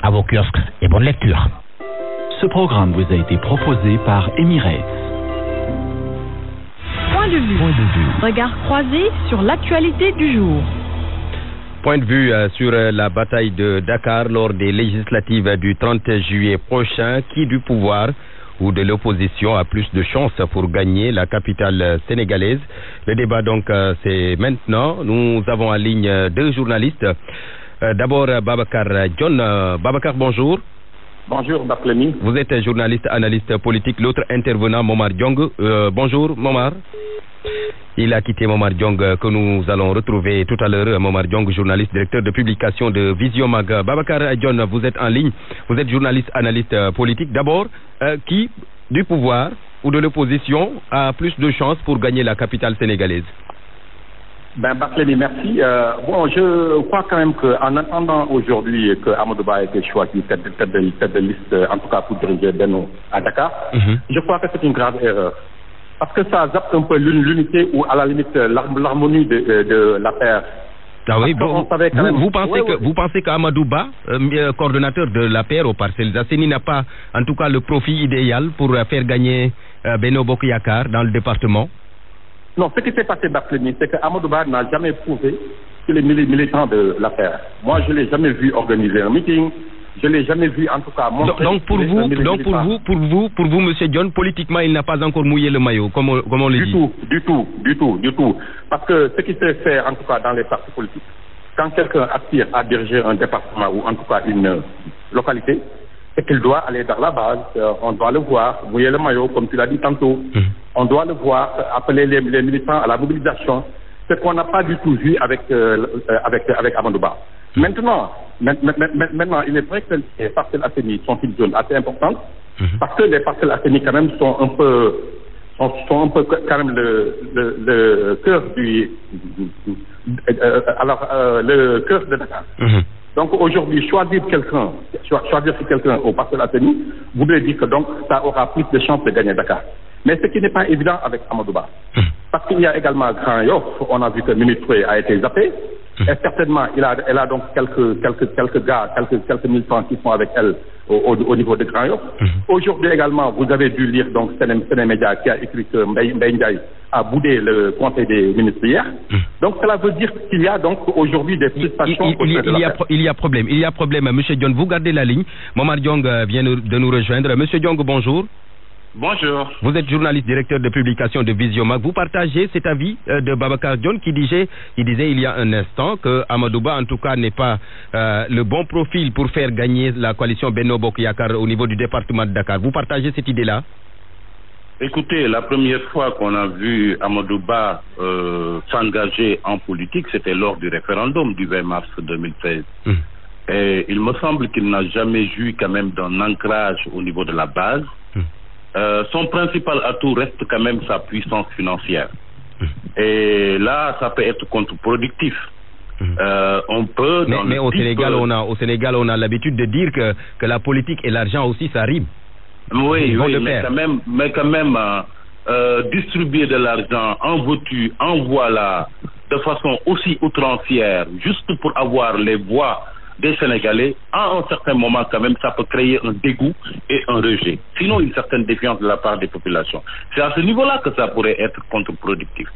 À vos kiosques et bonne lecture. Ce programme vous a été proposé par Emirates. Point de vue. Regard croisé sur l'actualité du jour. Point de vue sur la bataille de Dakar lors des législatives du 30 juillet prochain. Qui du pouvoir ou de l'opposition a plus de chances pour gagner la capitale sénégalaise? Le débat donc c'est maintenant. Nous avons en ligne 2 journalistes. D'abord Babacar John. Babacar, bonjour. Bonjour Barthélémy. Vous êtes journaliste, analyste politique. L'autre intervenant, Momar Diong. Bonjour Momar. Il a quitté Momar Diong que nous allons retrouver tout à l'heure. Momar Diong, journaliste, directeur de publication de Visiomag. Babacar John, vous êtes en ligne. Vous êtes journaliste, analyste politique. D'abord, qui du pouvoir ou de l'opposition a plus de chances pour gagner la capitale sénégalaise? Barthélémy, merci. Bon, je crois quand même qu'en attendant aujourd'hui que Amadou Ba ait été choisi tête de liste, en tout cas pour diriger Benno à Dakar, je crois que c'est une grave erreur. Parce que ça zappe un peu l'unité ou à la limite l'harmonie de la paire. Ah oui, bon, vous pensez qu'Amadou Ba, coordonnateur de la paire au Parcelles Assainies, n'a pas en tout cas le profil idéal pour faire gagner Benno Bokk Yakaar dans le département? Non, ce qui s'est passé, Barthélémy, c'est qu'Amadou Ba n'a jamais prouvé que les militants de la paire. Moi, je ne l'ai jamais vu organiser un meeting. Je ne l'ai jamais vu, en tout cas, montrer... Donc pour vous, Monsieur John, politiquement, il n'a pas encore mouillé le maillot, comme on le dit. Du tout. Parce que ce qui s'est fait, en tout cas, dans les partis politiques, quand quelqu'un aspire à diriger un département ou en tout cas une localité, c'est qu'il doit aller dans la base. On doit le voir, mouiller le maillot, comme tu l'as dit tantôt. On doit le voir, appeler les militants à la mobilisation. Ce qu'on n'a pas du tout vu avec Amadou Ba. Maintenant, il est vrai que les Parcelles Assainies sont une zone assez importante, parce que les Parcelles Assainies quand même sont un peu quand même le cœur le cœur de Dakar. Donc aujourd'hui, choisir quelqu'un au Parcelles Assainies voudrait dire que donc ça aura plus de chances de gagner Dakar. Mais ce qui n'est pas évident avec Amadou Ba. Parce qu'il y a également Grand Yoff, on a vu que Mimi Touré a été zappée. Et certainement, elle a donc quelques gars, quelques militants qui sont avec elle au niveau de Grand Yoff. Aujourd'hui également, vous avez dû lire donc Sénémédia qui a écrit que Mbaye Ndiaye a boudé le Conseil des ministres hier. Donc cela veut dire qu'il y a donc aujourd'hui des frustrations. Il y a problème. Monsieur Diong, vous gardez la ligne. Momar Diong vient de nous rejoindre. Monsieur Diong, bonjour. Bonjour. Vous êtes journaliste, directeur de publication de Visiomag. Vous partagez cet avis de Babacar John qui disait il y a un instant que Amadou Ba en tout cas n'est pas le bon profil pour faire gagner la coalition Benno Bokk Yakaar au niveau du département de Dakar. Vous partagez cette idée-là? Écoutez, la première fois qu'on a vu Amadou Ba s'engager en politique, c'était lors du référendum du 20 mars 2016. Et il me semble qu'il n'a jamais joui quand même d'un ancrage au niveau de la base. Son principal atout reste quand même sa puissance financière. Et là, ça peut être contre-productif. On peut... Mais au Sénégal, on a l'habitude de dire que la politique et l'argent aussi, ça rime. Oui, mais quand même distribuer de l'argent, en veux-tu, en voilà, de façon aussi outrancière, juste pour avoir les voix des Sénégalais, à un certain moment quand même, ça peut créer un dégoût et un rejet. Sinon, une certaine défiance de la part des populations. C'est à ce niveau-là que ça pourrait être contre-productif.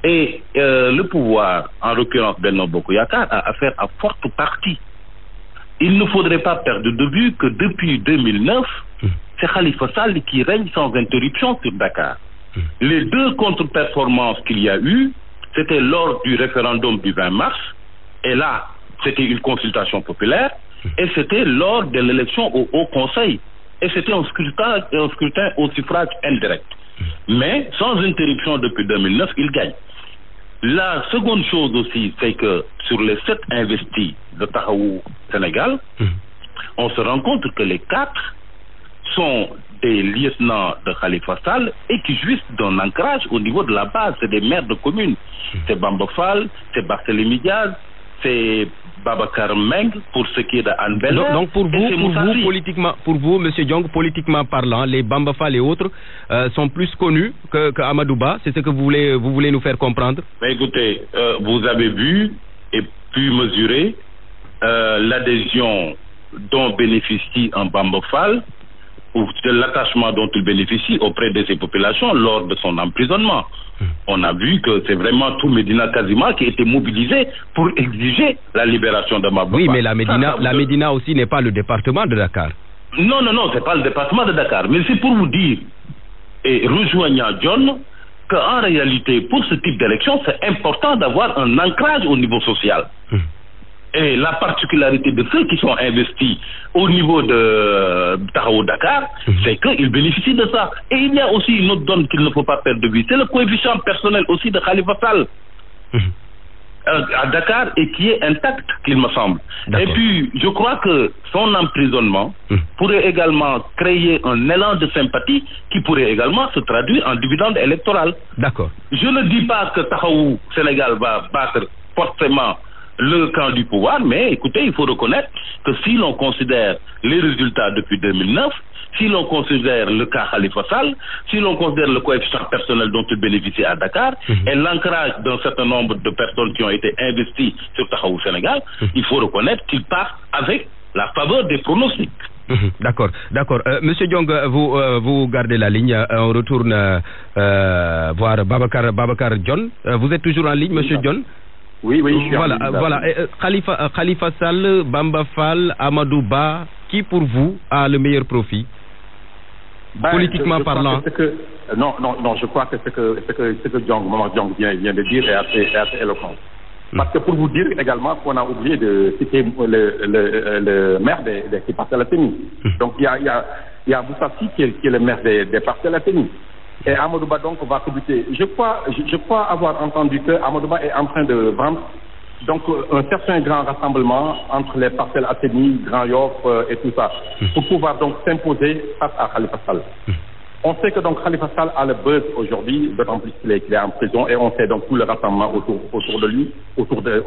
Et le pouvoir, en l'occurrence Benno Bokk Yakaar, a affaire à forte partie. Il ne faudrait pas perdre de vue que depuis 2009, c'est Khalifa Sall qui règne sans interruption sur Dakar. Les 2 contre-performances qu'il y a eu, c'était lors du référendum du 20 mars, et là, c'était une consultation populaire, et c'était lors de l'élection au Haut Conseil. Et c'était un scrutin au suffrage indirect. Mais sans interruption depuis 2009, il gagne. La seconde chose aussi, c'est que sur les 7 investis de Taxawu Sénégal, on se rend compte que les 4 sont des lieutenants de Khalifa Sall et qui jouissent d'un ancrage au niveau de la base. C'est des maires de communes. C'est Bamba Fall, c'est Barthélémy Diaz, c'est Babacar Meng pour ce qui est de Anne Belair. Donc pour vous, Monsieur Diong, politiquement parlant, les Bamba Fall et autres sont plus connus que Amadou Ba. C'est ce que vous voulez nous faire comprendre? Mais écoutez, vous avez vu et pu mesurer l'adhésion dont bénéficie un Bamba Fall, ou de l'attachement dont il bénéficie auprès de ces populations lors de son emprisonnement. On a vu que c'est vraiment tout Médina quasiment qui était mobilisé pour exiger la libération de Maba. Oui, mais la Médina aussi n'est pas le département de Dakar. Non, c'est pas le département de Dakar, mais c'est pour vous dire, et rejoignant John, qu'en réalité, pour ce type d'élection, c'est important d'avoir un ancrage au niveau social. Et la particularité de ceux qui sont investis au niveau de Tahaou Dakar, c'est qu'ils bénéficient de ça. Et il y a aussi une autre donne qu'il ne faut pas perdre de vue, c'est le coefficient personnel aussi de Khalifa Sall à Dakar, et qui est intact, qu'il me semble. Et puis, je crois que son emprisonnement pourrait également créer un élan de sympathie qui pourrait également se traduire en dividende électoral. D'accord. Je ne dis pas que Tahaou Sénégal va battre forcément le camp du pouvoir, mais écoutez, il faut reconnaître que si l'on considère les résultats depuis 2009, si l'on considère le cas Khalifa Sall, si l'on considère le coefficient personnel dont il bénéficie à Dakar, et l'ancrage d'un certain nombre de personnes qui ont été investies sur Tahaou Sénégal, il faut reconnaître qu'il part avec la faveur des pronostics. D'accord. Monsieur Diong, vous gardez la ligne. On retourne voir Babacar John. Vous êtes toujours en ligne, Monsieur John? Oui, je suis voilà. Khalifa Sall, Bamba Fall, Amadou Ba, qui pour vous a le meilleur profit, politiquement parlant? Non, je crois que ce que Maman Diong vient de dire est assez éloquent. Parce que pour vous dire également qu'on a oublié de citer le maire des Parcelles Assainies. Donc il y a Boussassi qui est le maire des Parcelles Assainies. Et Amadou Ba donc va débuter. Je crois avoir entendu que Amadou Ba est en train de vendre donc un certain grand rassemblement entre les Parcelles Assainies, Grand Yoff et tout ça, pour pouvoir donc s'imposer face à Khalifa Sall. On sait que donc Khalifa Sall a le buzz aujourd'hui, d'autant plus qu'il est en prison, et on sait donc tout le rassemblement autour de lui, autour de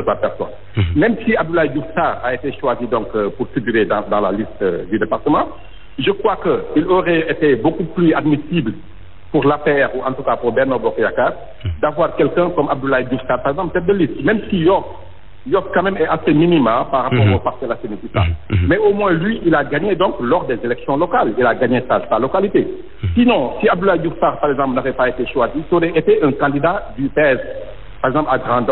sa personne. Même si Abdoulaye Diouf Sarr a été choisi donc pour figurer dans la liste du département, je crois qu'il aurait été beaucoup plus admissible pour l'APR, ou en tout cas pour Benno Bokk Yakaar, d'avoir quelqu'un comme Abdoulaye Diouf Sarr, par exemple, tête de liste, même si Yoff quand même est assez minima par rapport au Parcelles Assainies, tout ça. Mais au moins lui, il a gagné donc lors des élections locales, il a gagné sa localité. Sinon, si Abdoulaye Diouf Sarr, par exemple, n'avait pas été choisi, il aurait été un candidat du PS. Par exemple, à Grand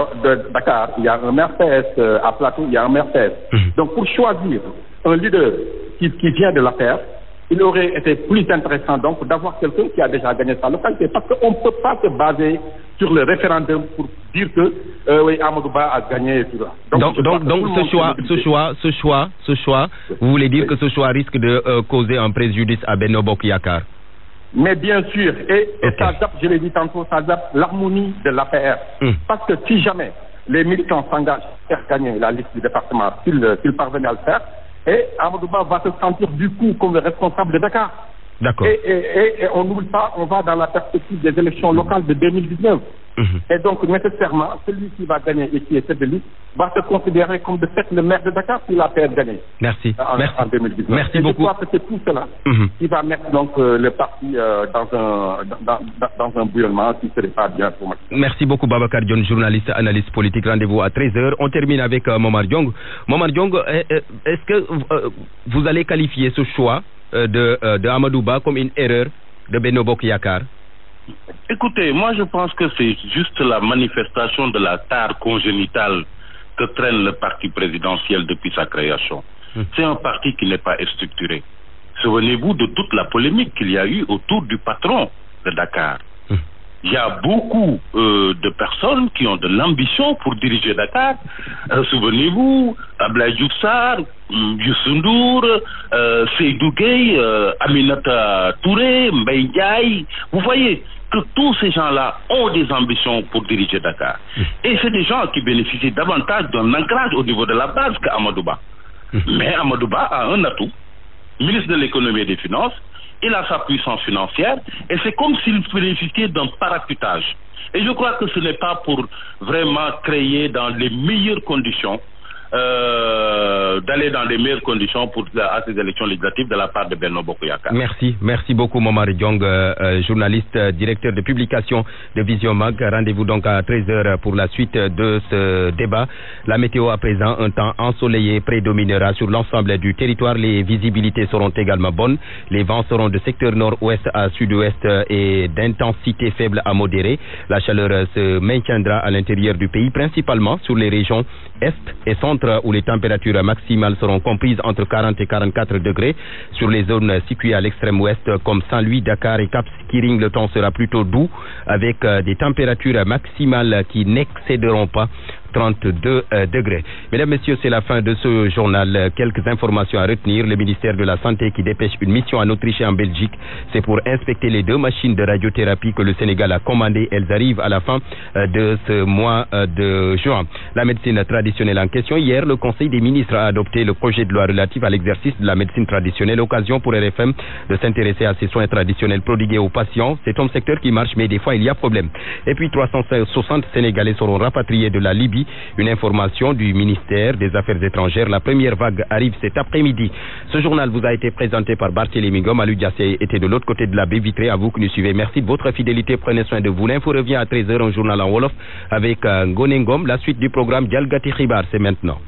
Dakar, il y a un maire PS, à Plateau, il y a un maire PS. Donc pour choisir un leader qui vient de l'APR, il aurait été plus intéressant donc d'avoir quelqu'un qui a déjà gagné sa localité, parce qu'on ne peut pas se baser sur le référendum pour dire que oui, Amadou Ba a gagné tout ça. Donc ce choix, vous voulez dire que ce choix risque de causer un préjudice à Benno Bokk Yakaar? Mais bien sûr, et ça zappe, je l'ai dit tantôt, ça zappe l'harmonie de l'APR. Parce que si jamais les militants s'engagent à faire gagner la liste du département, s'ils parvenaient à le faire, et Amadou Ba va se sentir du coup comme le responsable de Dakar. D'accord. Et on n'oublie pas, on va dans la perspective des élections locales de 2019. Et donc, nécessairement, celui qui va gagner et qui est tête de liste va se considérer comme de fait le maire de Dakar s'il a fait gagner. Merci. En 2019. Merci beaucoup. Je crois que c'est tout cela qui va mettre donc le parti dans un bouillonnement qui ne serait pas bien pour moi. Merci beaucoup, Babacar John, journaliste, analyste politique. Rendez-vous à 13h. On termine avec Momar Diong. Momar Diong, est-ce que vous allez qualifier ce choix de Amadou Ba comme une erreur de Benno Bokk Yakaar? Écoutez, moi je pense que c'est juste la manifestation de la tare congénitale que traîne le parti présidentiel depuis sa création. C'est un parti qui n'est pas structuré. Souvenez-vous de toute la polémique qu'il y a eu autour du patron de Dakar. Il y a beaucoup de personnes qui ont de l'ambition pour diriger Dakar. Souvenez-vous, Abdoulaye Diouf Sarr, Youssou Ndour, Seydou Gueye, Aminata Touré, Mbaye Ndiaye. Vous voyez que tous ces gens-là ont des ambitions pour diriger Dakar. Et c'est des gens qui bénéficient davantage d'un ancrage au niveau de la base qu'Amadou Ba. Mais Amadou Ba a un atout, ministre de l'économie et des finances. Il a sa puissance financière et c'est comme s'il bénéficiait d'un parachutage. Et je crois que ce n'est pas pour vraiment créer dans les meilleures conditions, d'aller dans les meilleures conditions à ces élections législatives de la part de Benno Bokk Yakaar. Merci beaucoup Momar Diong, journaliste, directeur de publication de Vision Mag. Rendez-vous donc à 13h pour la suite de ce débat. La météo à présent, un temps ensoleillé prédominera sur l'ensemble du territoire. Les visibilités seront également bonnes. Les vents seront de secteur nord-ouest à sud-ouest et d'intensité faible à modérée. La chaleur se maintiendra à l'intérieur du pays, principalement sur les régions est et centre centre où les températures maximales seront comprises entre 40 et 44 degrés. Sur les zones situées à l'extrême ouest comme Saint-Louis, Dakar et Cap Skirring, le temps sera plutôt doux avec des températures maximales qui n'excéderont pas 32 degrés. Mesdames, Messieurs, c'est la fin de ce journal. Quelques informations à retenir. Le ministère de la Santé qui dépêche une mission en Autriche et en Belgique. C'est pour inspecter les 2 machines de radiothérapie que le Sénégal a commandées. Elles arrivent à la fin de ce mois de juin. La médecine traditionnelle en question. Hier, le Conseil des ministres a adopté le projet de loi relatif à l'exercice de la médecine traditionnelle. Occasion pour RFM de s'intéresser à ces soins traditionnels prodigués aux patients. C'est un secteur qui marche, mais des fois, il y a problème. Et puis, 360 Sénégalais seront rapatriés de la Libye. Une information du ministère des Affaires étrangères. La première vague arrive cet après-midi. Ce journal vous a été présenté par Barthélémy Ngom. Alou Diassé était de l'autre côté de la baie vitrée. À vous qui nous suivez, merci de votre fidélité. Prenez soin de vous. L'info revient à 13h, un journal en Wolof avec Ngoné Ngom. La suite du programme Dialgati Khibar, c'est maintenant.